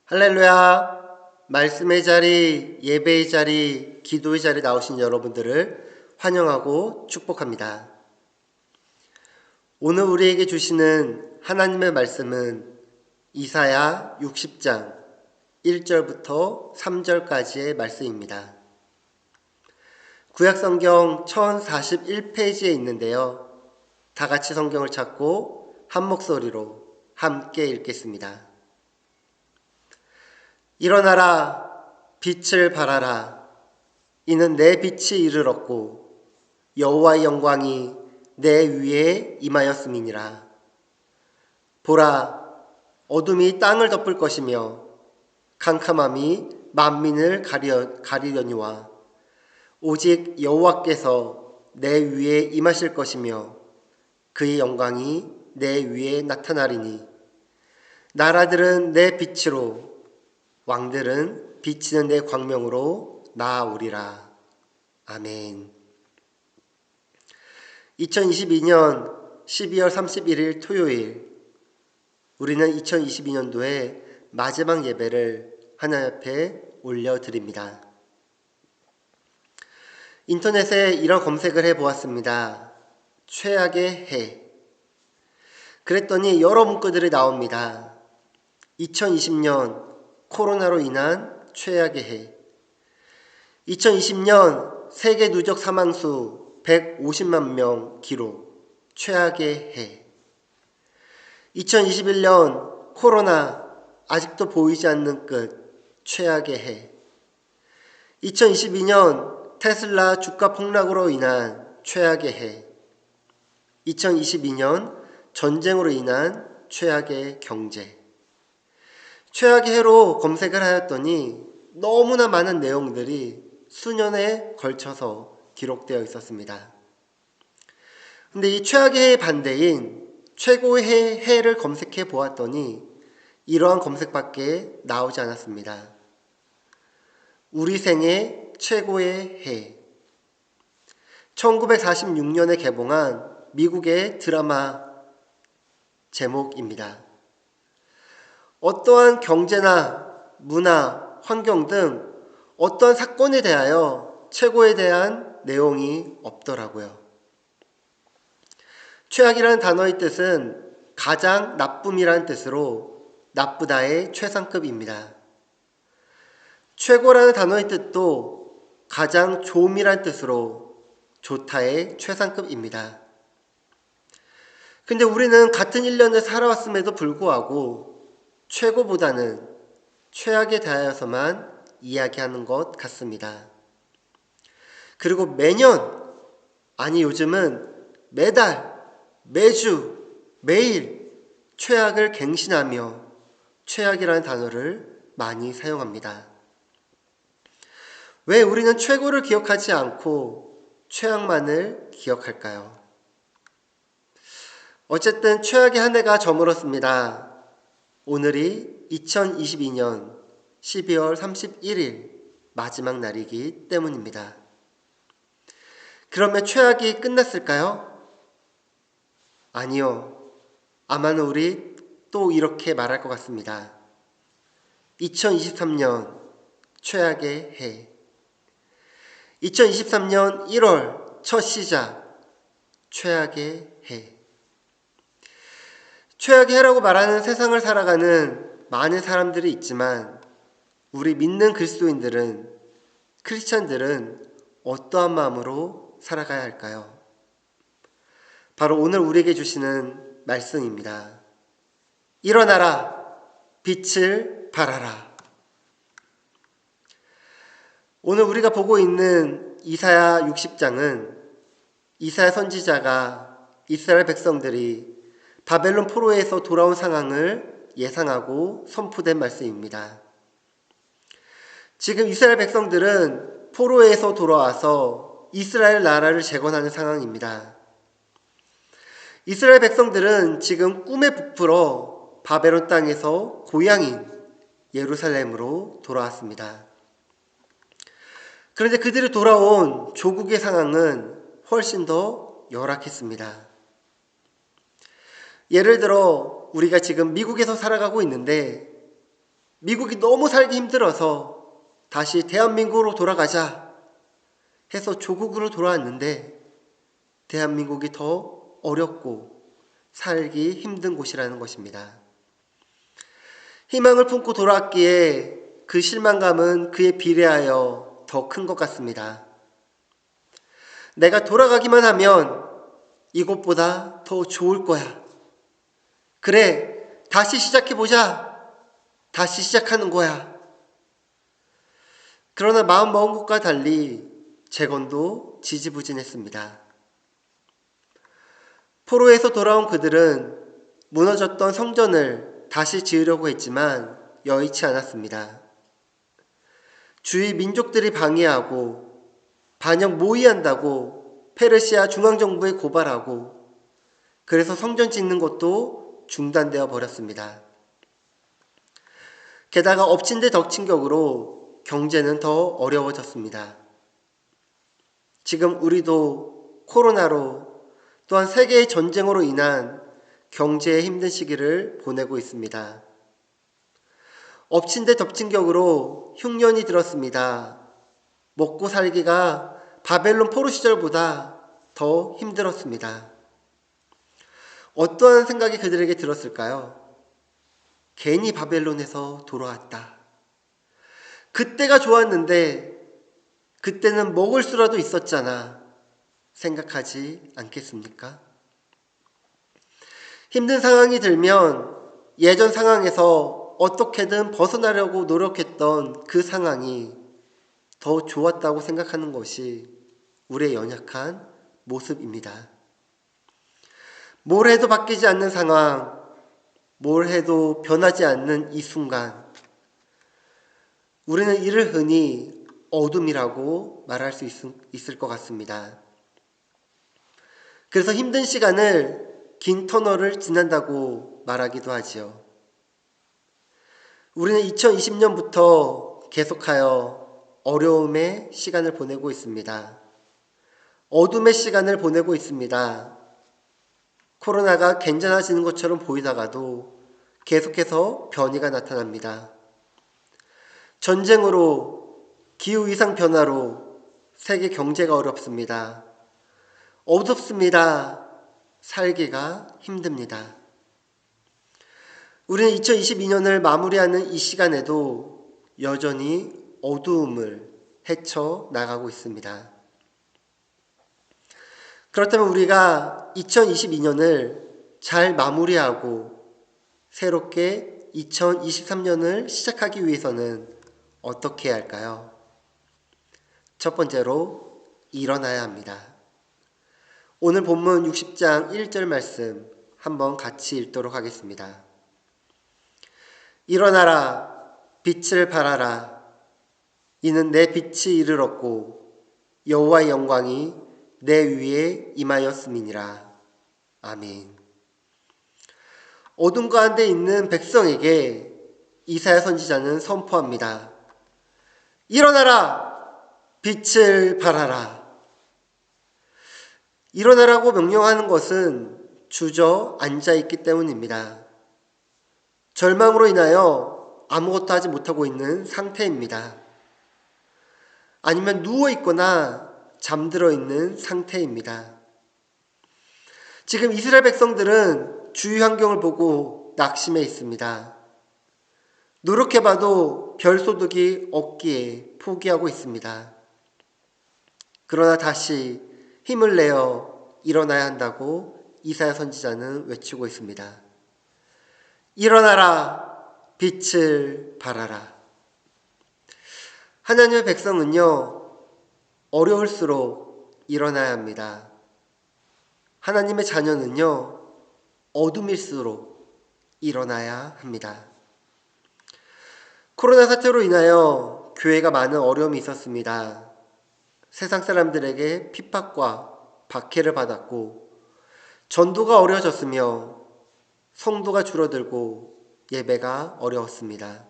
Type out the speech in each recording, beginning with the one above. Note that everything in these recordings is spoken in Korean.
할렐루야! 말씀의 자리, 예배의 자리, 기도의 자리 나오신 여러분들을 환영하고 축복합니다. 오늘 우리에게 주시는 하나님의 말씀은 이사야 60장 1절부터 3절까지의 말씀입니다. 구약성경 1041페이지에 있는데요. 다 같이 성경을 찾고 한 목소리로 함께 읽겠습니다. 일어나라, 빛을 발하라. 이는 내 빛이 이르렀고 여호와의 영광이 내 위에 임하였음이니라. 보라, 어둠이 땅을 덮을 것이며 캄캄함이 만민을 가리려니와 오직 여호와께서 내 위에 임하실 것이며 그의 영광이 내 위에 나타나리니 나라들은 내 빛으로 왕들은 비치는 내 광명으로 나아오리라. 아멘. 2022년 12월 31일 토요일, 우리는 2022년도의 마지막 예배를 하나님 앞에 올려드립니다. 인터넷에 이런 검색을 해보았습니다. 최악의 해. 그랬더니 여러 문구들이 나옵니다. 2020년 코로나로 인한 최악의 해. 2020년 세계 누적 사망수 150만 명 기록, 최악의 해. 2021년 코로나 아직도 보이지 않는 끝, 최악의 해. 2022년 테슬라 주가 폭락으로 인한 최악의 해. 2022년 전쟁으로 인한 최악의 경제. 최악의 해로 검색을 하였더니 너무나 많은 내용들이 수년에 걸쳐서 기록되어 있었습니다. 근데 이 최악의 해의 반대인 최고의 해를 검색해 보았더니 이러한 검색밖에 나오지 않았습니다. 우리 생애 최고의 해. 1946년에 개봉한 미국의 드라마 제목입니다. 어떠한 경제나 문화, 환경 등 어떤 사건에 대하여 최고에 대한 내용이 없더라고요. 최악이라는 단어의 뜻은 가장 나쁨이라는 뜻으로 나쁘다의 최상급입니다. 최고라는 단어의 뜻도 가장 좋음이라는 뜻으로 좋다의 최상급입니다. 근데 우리는 같은 1년을 살아왔음에도 불구하고 최고보다는 최악에 대하여서만 이야기하는 것 같습니다. 그리고 매년, 아니 요즘은 매달, 매주, 매일 최악을 갱신하며 최악이라는 단어를 많이 사용합니다. 왜 우리는 최고를 기억하지 않고 최악만을 기억할까요? 어쨌든 최악의 한 해가 저물었습니다. 오늘이 2022년 12월 31일 마지막 날이기 때문입니다. 그러면 최악이 끝났을까요? 아니요. 아마는 우리 또 이렇게 말할 것 같습니다. 2023년 최악의 해. 2023년 1월 첫 시작, 최악의 해. 최악의 해라고 말하는 세상을 살아가는 많은 사람들이 있지만 우리 믿는 그리스도인들은, 크리스찬들은 어떠한 마음으로 살아가야 할까요? 바로 오늘 우리에게 주시는 말씀입니다. 일어나라, 빛을 발하라. 오늘 우리가 보고 있는 이사야 60장은 이사야 선지자가 이스라엘 백성들이 바벨론 포로에서 돌아온 상황을 예상하고 선포된 말씀입니다. 지금 이스라엘 백성들은 포로에서 돌아와서 이스라엘 나라를 재건하는 상황입니다. 이스라엘 백성들은 지금 꿈에 부풀어 바벨론 땅에서 고향인 예루살렘으로 돌아왔습니다. 그런데 그들이 돌아온 조국의 상황은 훨씬 더 열악했습니다. 예를 들어 우리가 지금 미국에서 살아가고 있는데 미국이 너무 살기 힘들어서 다시 대한민국으로 돌아가자 해서 조국으로 돌아왔는데 대한민국이 더 어렵고 살기 힘든 곳이라는 것입니다. 희망을 품고 돌아왔기에 그 실망감은 그에 비례하여 더 큰 것 같습니다. 내가 돌아가기만 하면 이곳보다 더 좋을 거야. 그래, 다시 시작해보자. 다시 시작하는 거야. 그러나 마음 먹은 것과 달리 재건도 지지부진했습니다. 포로에서 돌아온 그들은 무너졌던 성전을 다시 지으려고 했지만 여의치 않았습니다. 주위 민족들이 방해하고 반역 모의한다고 페르시아 중앙정부에 고발하고 그래서 성전 짓는 것도 중단되어 버렸습니다. 게다가 엎친 데 덮친 격으로 경제는 더 어려워졌습니다. 지금 우리도 코로나로 또한 세계의 전쟁으로 인한 경제의 힘든 시기를 보내고 있습니다. 엎친 데 덮친 격으로 흉년이 들었습니다. 먹고 살기가 바벨론 포로 시절보다 더 힘들었습니다. 어떠한 생각이 그들에게 들었을까요? 괜히 바벨론에서 돌아왔다. 그때가 좋았는데 그때는 먹을 수라도 있었잖아. 생각하지 않겠습니까? 힘든 상황이 들면 예전 상황에서 어떻게든 벗어나려고 노력했던 그 상황이 더 좋았다고 생각하는 것이 우리의 연약한 모습입니다. 뭘 해도 바뀌지 않는 상황, 뭘 해도 변하지 않는 이 순간, 우리는 이를 흔히 어둠이라고 말할 수 있을 것 같습니다. 그래서 힘든 시간을 긴 터널을 지난다고 말하기도 하지요. 우리는 2020년부터 계속하여 어려움의 시간을 보내고 있습니다. 어둠의 시간을 보내고 있습니다. 코로나가 괜찮아지는 것처럼 보이다가도 계속해서 변이가 나타납니다. 전쟁으로, 기후이상 변화로 세계 경제가 어렵습니다. 어둡습니다. 살기가 힘듭니다. 우리는 2022년을 마무리하는 이 시간에도 여전히 어두움을 헤쳐나가고 있습니다. 그렇다면 우리가 2022년을 잘 마무리하고 새롭게 2023년을 시작하기 위해서는 어떻게 해야 할까요? 첫 번째로 일어나야 합니다. 오늘 본문 60장 1절 말씀 한번 같이 읽도록 하겠습니다. 일어나라, 빛을 발하라. 이는 내 빛이 이르렀고 여호와의 영광이 내 위에 임하였음이니라. 아멘. 어둠 가운데 있는 백성에게 이사야 선지자는 선포합니다. 일어나라! 빛을 발하라. 일어나라고 명령하는 것은 주저앉아 있기 때문입니다. 절망으로 인하여 아무것도 하지 못하고 있는 상태입니다. 아니면 누워 있거나 잠들어 있는 상태입니다. 지금 이스라엘 백성들은 주위 환경을 보고 낙심해 있습니다. 노력해봐도 별소득이 없기에 포기하고 있습니다. 그러나 다시 힘을 내어 일어나야 한다고 이사야 선지자는 외치고 있습니다. 일어나라, 빛을 발하라. 하나님의 백성은요, 어려울수록 일어나야 합니다. 하나님의 자녀는요, 어둠일수록 일어나야 합니다. 코로나 사태로 인하여 교회가 많은 어려움이 있었습니다. 세상 사람들에게 핍박과 박해를 받았고 전도가 어려워졌으며 성도가 줄어들고 예배가 어려웠습니다.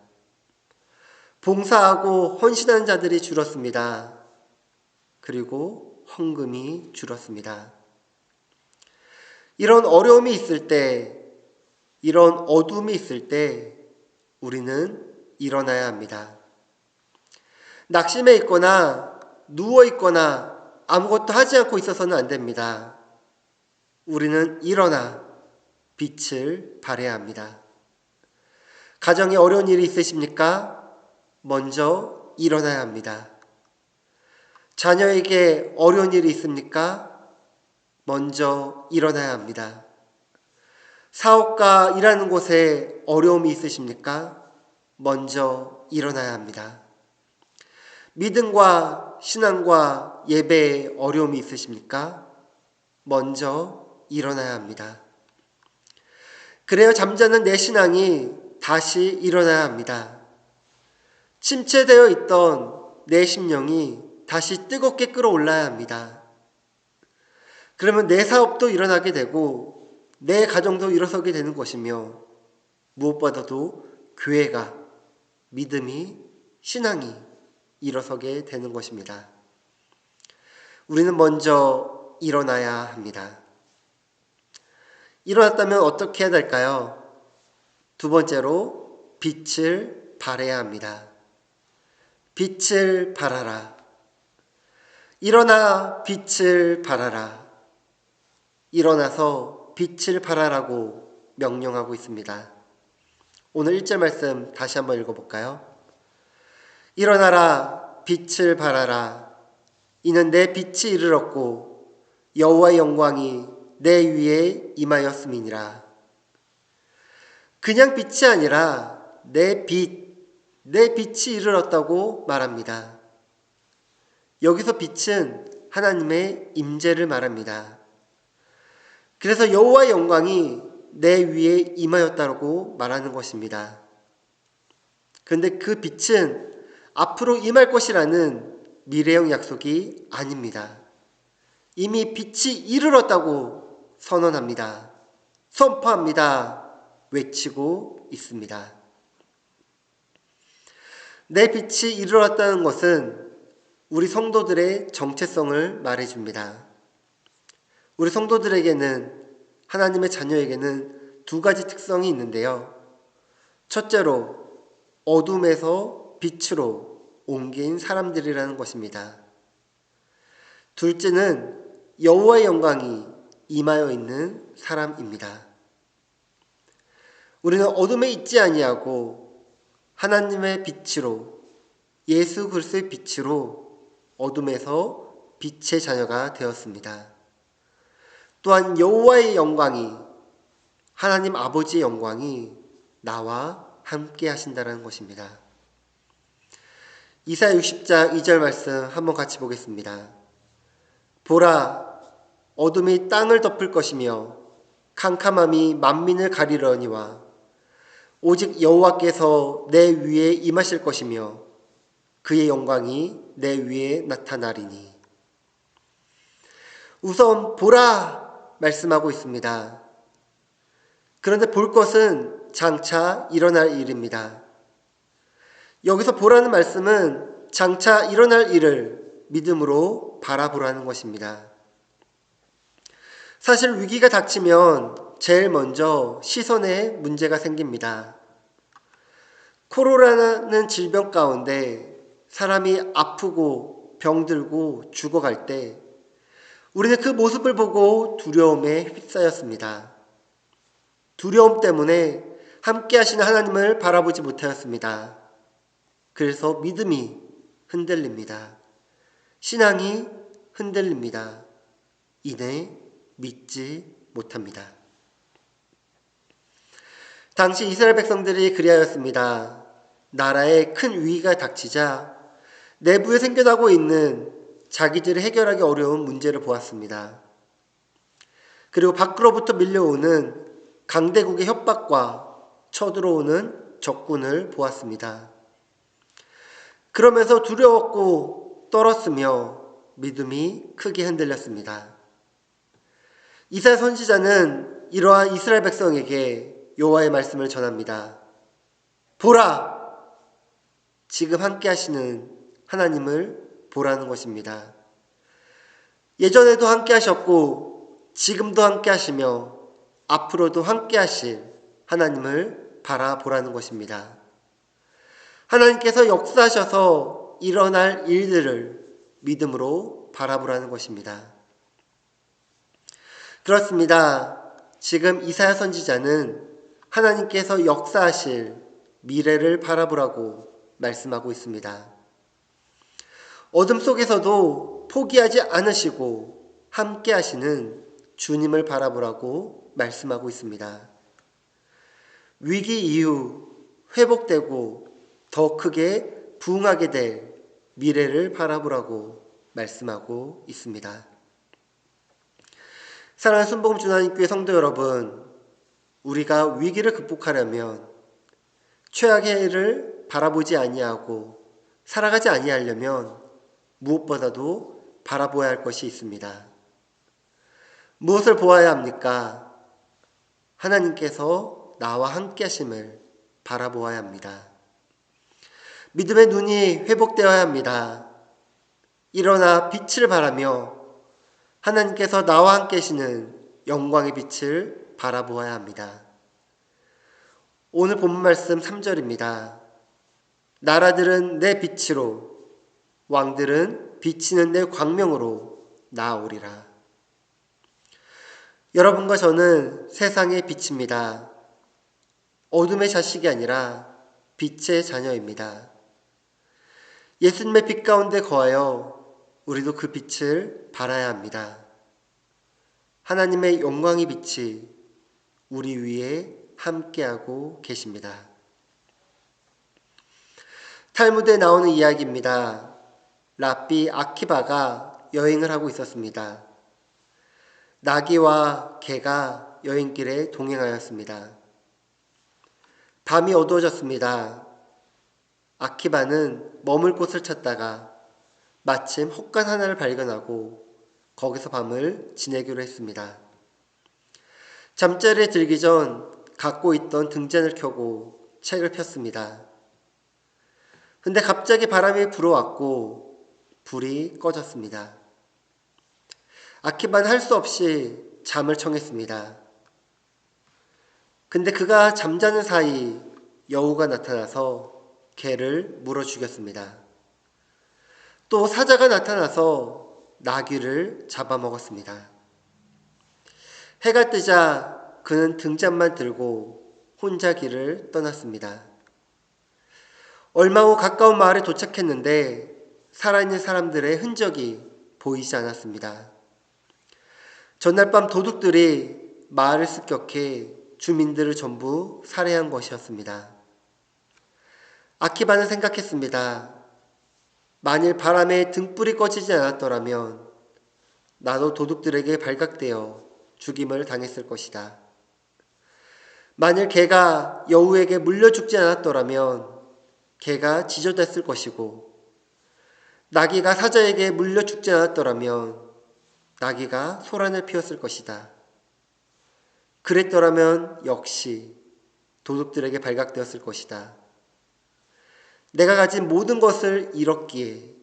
봉사하고 헌신하는 자들이 줄었습니다. 그리고 헌금이 줄었습니다. 이런 어려움이 있을 때, 이런 어둠이 있을 때 우리는 일어나야 합니다. 낙심해 있거나 누워 있거나 아무것도 하지 않고 있어서는 안 됩니다. 우리는 일어나 빛을 발해야 합니다. 가정에 어려운 일이 있으십니까? 먼저 일어나야 합니다. 자녀에게 어려운 일이 있습니까? 먼저 일어나야 합니다. 사업과 일하는 곳에 어려움이 있으십니까? 먼저 일어나야 합니다. 믿음과 신앙과 예배에 어려움이 있으십니까? 먼저 일어나야 합니다. 그래야 잠자는 내 신앙이 다시 일어나야 합니다. 침체되어 있던 내 심령이 다시 뜨겁게 끌어올라야 합니다. 그러면 내 사업도 일어나게 되고 내 가정도 일어서게 되는 것이며 무엇보다도 교회가, 믿음이, 신앙이 일어서게 되는 것입니다. 우리는 먼저 일어나야 합니다. 일어났다면 어떻게 해야 될까요? 두 번째로 빛을 발해야 합니다. 빛을 발하라. 일어나 빛을 발하라. 일어나서 빛을 발하라고 명령하고 있습니다. 오늘 1절 말씀 다시 한번 읽어볼까요? 일어나라 빛을 발하라. 이는 내 빛이 이르렀고 여호와의 영광이 내 위에 임하였음이니라. 그냥 빛이 아니라 내 빛이 이르렀다고 말합니다. 여기서 빛은 하나님의 임재를 말합니다. 그래서 여호와의 영광이 내 위에 임하였다고 말하는 것입니다. 그런데 그 빛은 앞으로 임할 것이라는 미래형 약속이 아닙니다. 이미 빛이 이르렀다고 선언합니다. 선포합니다. 외치고 있습니다. 내 빛이 이르렀다는 것은 우리 성도들의 정체성을 말해줍니다. 우리 성도들에게는, 하나님의 자녀에게는 두 가지 특성이 있는데요. 첫째로 어둠에서 빛으로 옮긴 사람들이라는 것입니다. 둘째는 여호와의 영광이 임하여 있는 사람입니다. 우리는 어둠에 있지 아니하고 하나님의 빛으로, 예수 그리스도의 빛으로 어둠에서 빛의 자녀가 되었습니다. 또한 여호와의 영광이, 하나님 아버지의 영광이 나와 함께 하신다는 것입니다. 이사야 60장 2절 말씀 한번 같이 보겠습니다. 보라, 어둠이 땅을 덮을 것이며 캄캄함이 만민을 가리려니와 오직 여호와께서 내 위에 임하실 것이며 그의 영광이 내 위에 나타나리니. 우선 보라 말씀하고 있습니다. 그런데 볼 것은 장차 일어날 일입니다. 여기서 보라는 말씀은 장차 일어날 일을 믿음으로 바라보라는 것입니다. 사실 위기가 닥치면 제일 먼저 시선에 문제가 생깁니다. 코로나라는 질병 가운데 사람이 아프고 병들고 죽어갈 때 우리는 그 모습을 보고 두려움에 휩싸였습니다. 두려움 때문에 함께 하시는 하나님을 바라보지 못하였습니다. 그래서 믿음이 흔들립니다. 신앙이 흔들립니다. 이내 믿지 못합니다. 당시 이스라엘 백성들이 그리하였습니다. 나라에 큰 위기가 닥치자 내부에 생겨나고 있는 자기들이 해결하기 어려운 문제를 보았습니다. 그리고 밖으로부터 밀려오는 강대국의 협박과 쳐들어오는 적군을 보았습니다. 그러면서 두려웠고 떨었으며 믿음이 크게 흔들렸습니다. 이사야 선지자는 이러한 이스라엘 백성에게 여호와의 말씀을 전합니다. 보라! 지금 함께 하시는 하나님을 보라는 것입니다. 예전에도 함께 하셨고 지금도 함께 하시며 앞으로도 함께 하실 하나님을 바라보라는 것입니다. 하나님께서 역사하셔서 일어날 일들을 믿음으로 바라보라는 것입니다. 그렇습니다. 지금 이사야 선지자는 하나님께서 역사하실 미래를 바라보라고 말씀하고 있습니다. 어둠 속에서도 포기하지 않으시고 함께 하시는 주님을 바라보라고 말씀하고 있습니다. 위기 이후 회복되고 더 크게 부흥하게 될 미래를 바라보라고 말씀하고 있습니다. 사랑하는 순복음 주나님교회 성도 여러분, 우리가 위기를 극복하려면 최악의 해를 바라보지 아니하고 살아가지 아니하려면 무엇보다도 바라보아야 할 것이 있습니다. 무엇을 보아야 합니까? 하나님께서 나와 함께 하심을 바라보아야 합니다. 믿음의 눈이 회복되어야 합니다. 일어나 빛을 바라며 하나님께서 나와 함께 하시는 영광의 빛을 바라보아야 합니다. 오늘 본문 말씀 3절입니다. 나라들은 내 빛으로, 왕들은 비치는 내 광명으로 나아오리라. 여러분과 저는 세상의 빛입니다. 어둠의 자식이 아니라 빛의 자녀입니다. 예수님의 빛 가운데 거하여 우리도 그 빛을 발하야 합니다. 하나님의 영광의 빛이 우리 위에 함께하고 계십니다. 탈무드에 나오는 이야기입니다. 랍비 아키바가 여행을 하고 있었습니다. 나귀와 개가 여행길에 동행하였습니다. 밤이 어두워졌습니다. 아키바는 머물 곳을 찾다가 마침 헛간 하나를 발견하고 거기서 밤을 지내기로 했습니다. 잠자리에 들기 전 갖고 있던 등잔을 켜고 책을 폈습니다. 근데 갑자기 바람이 불어왔고 불이 꺼졌습니다. 아키바는 할 수 없이 잠을 청했습니다. 근데 그가 잠자는 사이 여우가 나타나서 개를 물어 죽였습니다. 또 사자가 나타나서 나귀를 잡아먹었습니다. 해가 뜨자 그는 등잔만 들고 혼자 길을 떠났습니다. 얼마 후 가까운 마을에 도착했는데 살아있는 사람들의 흔적이 보이지 않았습니다. 전날 밤 도둑들이 마을을 습격해 주민들을 전부 살해한 것이었습니다. 아키바는 생각했습니다. 만일 바람에 등불이 꺼지지 않았더라면 나도 도둑들에게 발각되어 죽임을 당했을 것이다. 만일 개가 여우에게 물려 죽지 않았더라면 개가 지저댔을 것이고 나귀가 사자에게 물려 죽지 않았더라면 나귀가 소란을 피웠을 것이다. 그랬더라면 역시 도둑들에게 발각되었을 것이다. 내가 가진 모든 것을 잃었기에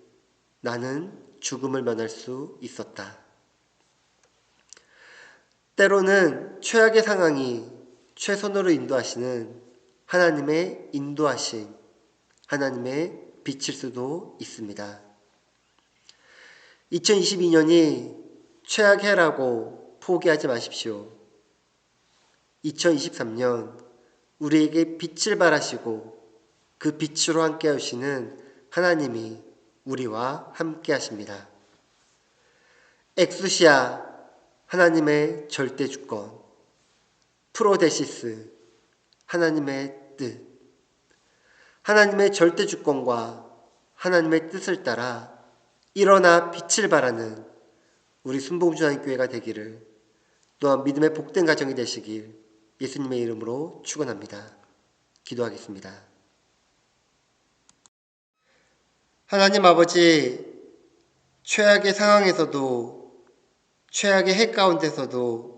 나는 죽음을 면할 수 있었다. 때로는 최악의 상황이 최선으로 인도하시는 하나님의 인도하심, 하나님의 빛일 수도 있습니다. 2022년이 최악의 해라고 포기하지 마십시오. 2023년 우리에게 빛을 발하시고 그 빛으로 함께 하시는 하나님이 우리와 함께 하십니다. 엑수시아, 하나님의 절대 주권, 프로데시스, 하나님의 뜻, 하나님의 절대 주권과 하나님의 뜻을 따라 일어나 빛을 발하는 우리 순복음주한교회가 되기를, 또한 믿음의 복된 가정이 되시길 예수님의 이름으로 축원합니다. 기도하겠습니다. 하나님 아버지, 최악의 상황에서도, 최악의 해 가운데서도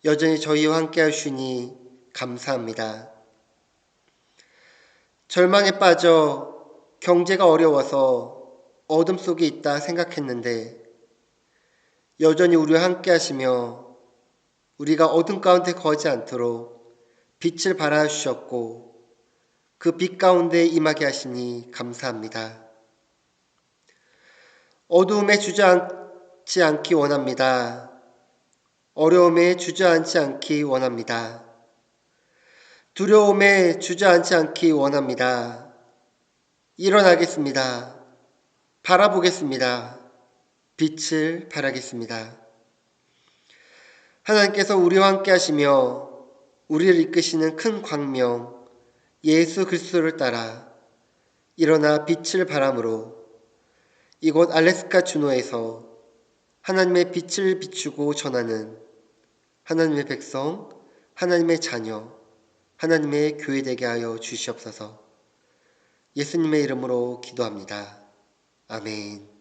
여전히 저희와 함께 하시니 감사합니다. 절망에 빠져 경제가 어려워서 어둠 속에 있다 생각했는데 여전히 우리와 함께 하시며 우리가 어둠 가운데 거하지 않도록 빛을 발하여 주셨고 그 빛 가운데 임하게 하시니 감사합니다. 어두움에 주저앉지 않기 원합니다. 어려움에 주저앉지 않기 원합니다. 두려움에 주저앉지 않기 원합니다. 일어나겠습니다. 바라보겠습니다. 빛을 발하겠습니다. 하나님께서 우리와 함께 하시며 우리를 이끄시는 큰 광명 예수 그리스도를 따라 일어나 빛을 발함으로 이곳 알래스카 주노에서 하나님의 빛을 비추고 전하는 하나님의 백성, 하나님의 자녀, 하나님의 교회 되게 하여 주시옵소서. 예수님의 이름으로 기도합니다. 아멘.